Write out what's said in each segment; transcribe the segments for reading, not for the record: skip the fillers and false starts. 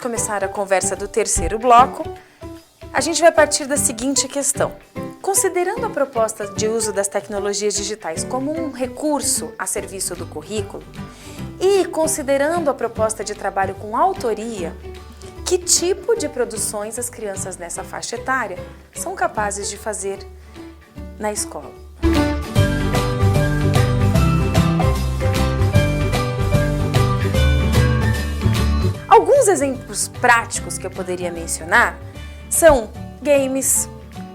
começar a conversa do terceiro bloco, a gente vai partir da seguinte questão. Considerando a proposta de uso das tecnologias digitais como um recurso a serviço do currículo e considerando a proposta de trabalho com autoria, que tipo de produções as crianças nessa faixa etária são capazes de fazer na escola? Alguns exemplos práticos que eu poderia mencionar são games,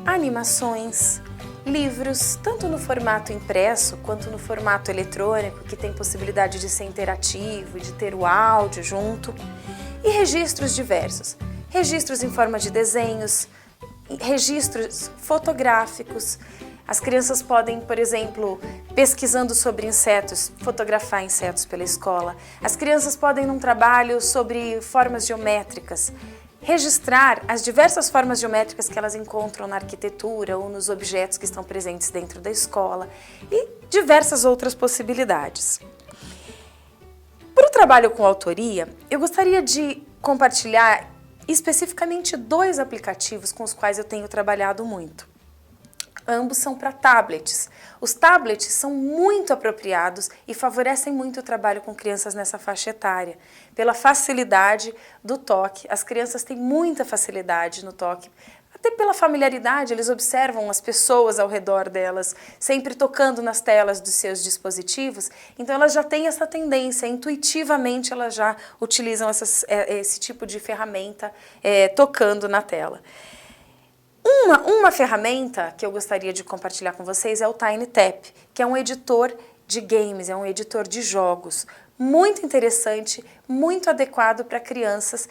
animações, livros, tanto no formato impresso quanto no formato eletrônico, que tem possibilidade de ser interativo e de ter o áudio junto, e registros diversos, registros em forma de desenhos, registros fotográficos. As crianças podem, por exemplo, pesquisando sobre insetos, fotografar insetos pela escola. As crianças podem, num trabalho sobre formas geométricas, registrar as diversas formas geométricas que elas encontram na arquitetura ou nos objetos que estão presentes dentro da escola e diversas outras possibilidades. Para o trabalho com autoria, eu gostaria de compartilhar especificamente 2 aplicativos com os quais eu tenho trabalhado muito. Ambos são para tablets. Os tablets são muito apropriados e favorecem muito o trabalho com crianças nessa faixa etária, pela facilidade do toque. As crianças têm muita facilidade no toque, até pela familiaridade, eles observam as pessoas ao redor delas, sempre tocando nas telas dos seus dispositivos, então elas já têm essa tendência, intuitivamente elas já utilizam esse tipo de ferramenta tocando na tela. Uma ferramenta que eu gostaria de compartilhar com vocês é o TinyTap, que é um editor de games, é um editor de jogos, muito interessante, muito adequado para crianças,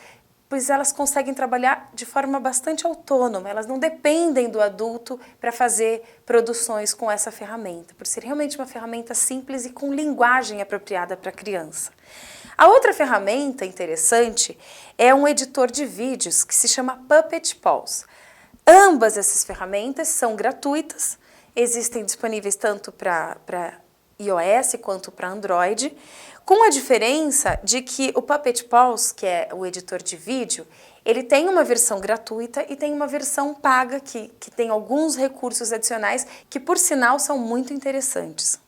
pois elas conseguem trabalhar de forma bastante autônoma, elas não dependem do adulto para fazer produções com essa ferramenta, por ser realmente uma ferramenta simples e com linguagem apropriada para a criança. A outra ferramenta interessante é um editor de vídeos que se chama Puppet Pause. Ambas essas ferramentas são gratuitas, existem disponíveis tanto para iOS quanto para Android, com a diferença de que o Puppet Pause, que é o editor de vídeo, ele tem uma versão gratuita e tem uma versão paga que tem alguns recursos adicionais que, por sinal, são muito interessantes.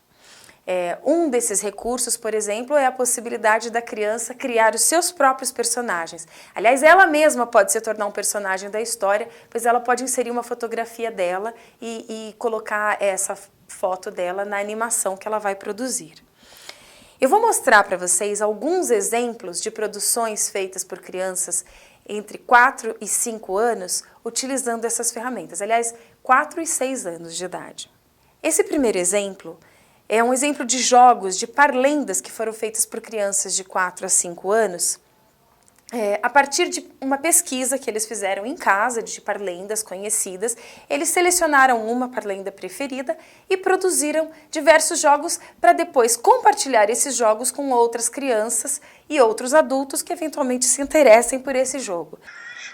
Um desses recursos, por exemplo, é a possibilidade da criança criar os seus próprios personagens. Aliás, ela mesma pode se tornar um personagem da história, pois ela pode inserir uma fotografia dela e colocar essa foto dela na animação que ela vai produzir. Eu vou mostrar para vocês alguns exemplos de produções feitas por crianças entre 4 e 5 anos utilizando essas ferramentas. Aliás, 4 e 6 anos de idade. Esse primeiro exemplo é um exemplo de jogos, de parlendas que foram feitas por crianças de 4 a 5 anos, a partir de uma pesquisa que eles fizeram em casa, de parlendas conhecidas. Eles selecionaram uma parlenda preferida e produziram diversos jogos para depois compartilhar esses jogos com outras crianças e outros adultos que eventualmente se interessem por esse jogo.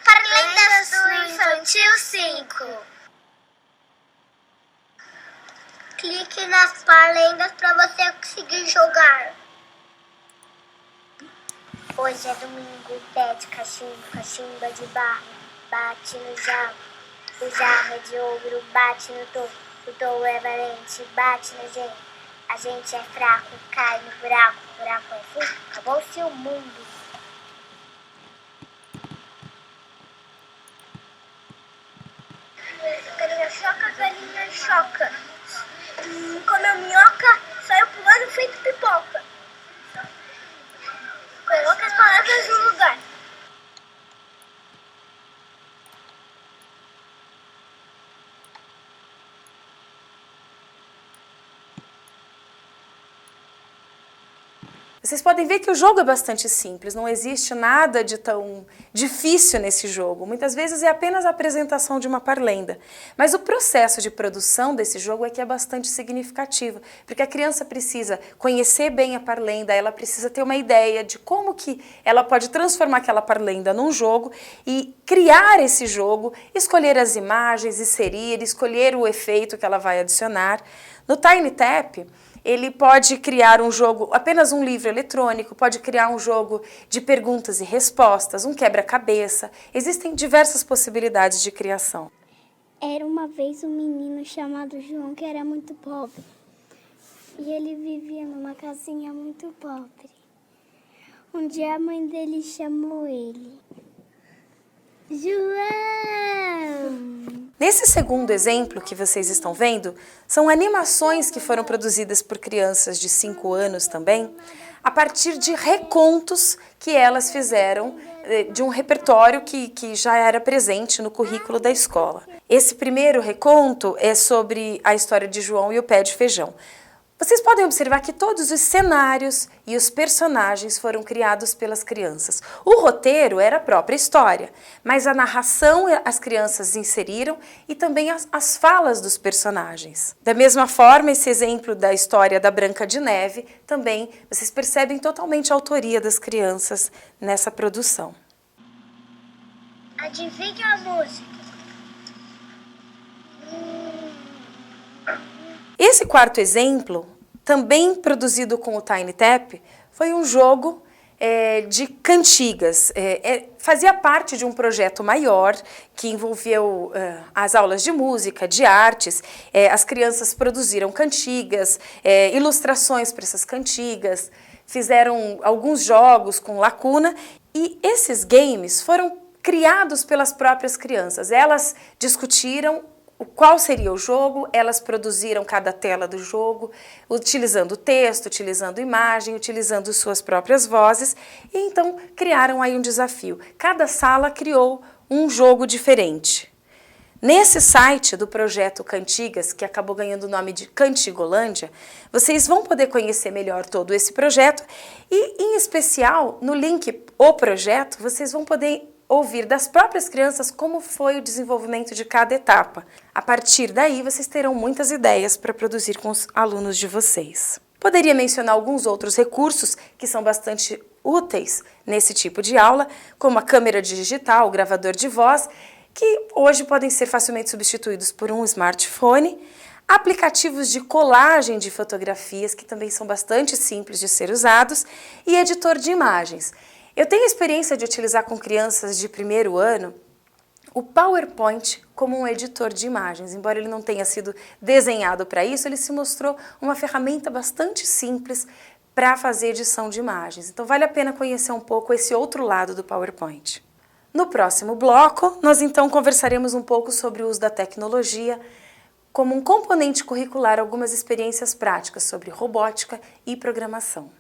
Parlendas do Infantil 5. Clique nas parlendas para você conseguir jogar. Hoje é domingo, pede cachimbo, cachimba de barro, bate no jarro. O jarro é de ouro, bate no touro. O touro é valente, bate na gente. A gente é fraco, cai no buraco. O buraco é fundo, acabou-se o mundo. Galinha choca, galinha choca. Comeu minhoca, saiu pulando feito pipoca. Coloca as palavras no lugar. Vocês podem ver que o jogo é bastante simples, não existe nada de tão difícil nesse jogo. Muitas vezes é apenas a apresentação de uma parlenda. Mas o processo de produção desse jogo é que é bastante significativo, porque a criança precisa conhecer bem a parlenda, ela precisa ter uma ideia de como que ela pode transformar aquela parlenda num jogo e criar esse jogo, escolher as imagens, inserir, escolher o efeito que ela vai adicionar. No TinyTap, Ele pode criar um jogo, apenas um livro eletrônico, pode criar um jogo de perguntas e respostas, um quebra-cabeça. Existem diversas possibilidades de criação. Era uma vez um menino chamado João que era muito pobre. E ele vivia numa casinha muito pobre. Um dia a mãe dele chamou ele. João! Nesse segundo exemplo que vocês estão vendo, são animações que foram produzidas por crianças de 5 anos também, a partir de recontos que elas fizeram de um repertório que já era presente no currículo da escola. Esse primeiro reconto é sobre a história de João e o pé de feijão. Vocês podem observar que todos os cenários e os personagens foram criados pelas crianças. O roteiro era a própria história, mas a narração as crianças inseriram e também as falas dos personagens. Da mesma forma, esse exemplo da história da Branca de Neve, também vocês percebem totalmente a autoria das crianças nessa produção. Adivinha a música? Esse quarto exemplo, também produzido com o Tiny Tap, foi um jogo de cantigas. Fazia parte de um projeto maior que envolveu as aulas de música, de artes. As crianças produziram cantigas, ilustrações para essas cantigas, fizeram alguns jogos com lacuna e esses games foram criados pelas próprias crianças. Elas discutiram qual seria o jogo, elas produziram cada tela do jogo, utilizando texto, utilizando imagem, utilizando suas próprias vozes, e então criaram aí um desafio. Cada sala criou um jogo diferente. Nesse site do projeto Cantigas, que acabou ganhando o nome de Cantigolândia, vocês vão poder conhecer melhor todo esse projeto e, em especial, no link O Projeto, vocês vão poder ouvir das próprias crianças como foi o desenvolvimento de cada etapa. A partir daí, vocês terão muitas ideias para produzir com os alunos de vocês. Poderia mencionar alguns outros recursos que são bastante úteis nesse tipo de aula, como a câmera digital, o gravador de voz, que hoje podem ser facilmente substituídos por um smartphone, aplicativos de colagem de fotografias, que também são bastante simples de ser usados, e editor de imagens. Eu tenho experiência de utilizar com crianças de primeiro ano o PowerPoint como um editor de imagens. Embora ele não tenha sido desenhado para isso, ele se mostrou uma ferramenta bastante simples para fazer edição de imagens. Então vale a pena conhecer um pouco esse outro lado do PowerPoint. No próximo bloco, nós então conversaremos um pouco sobre o uso da tecnologia como um componente curricular, algumas experiências práticas sobre robótica e programação.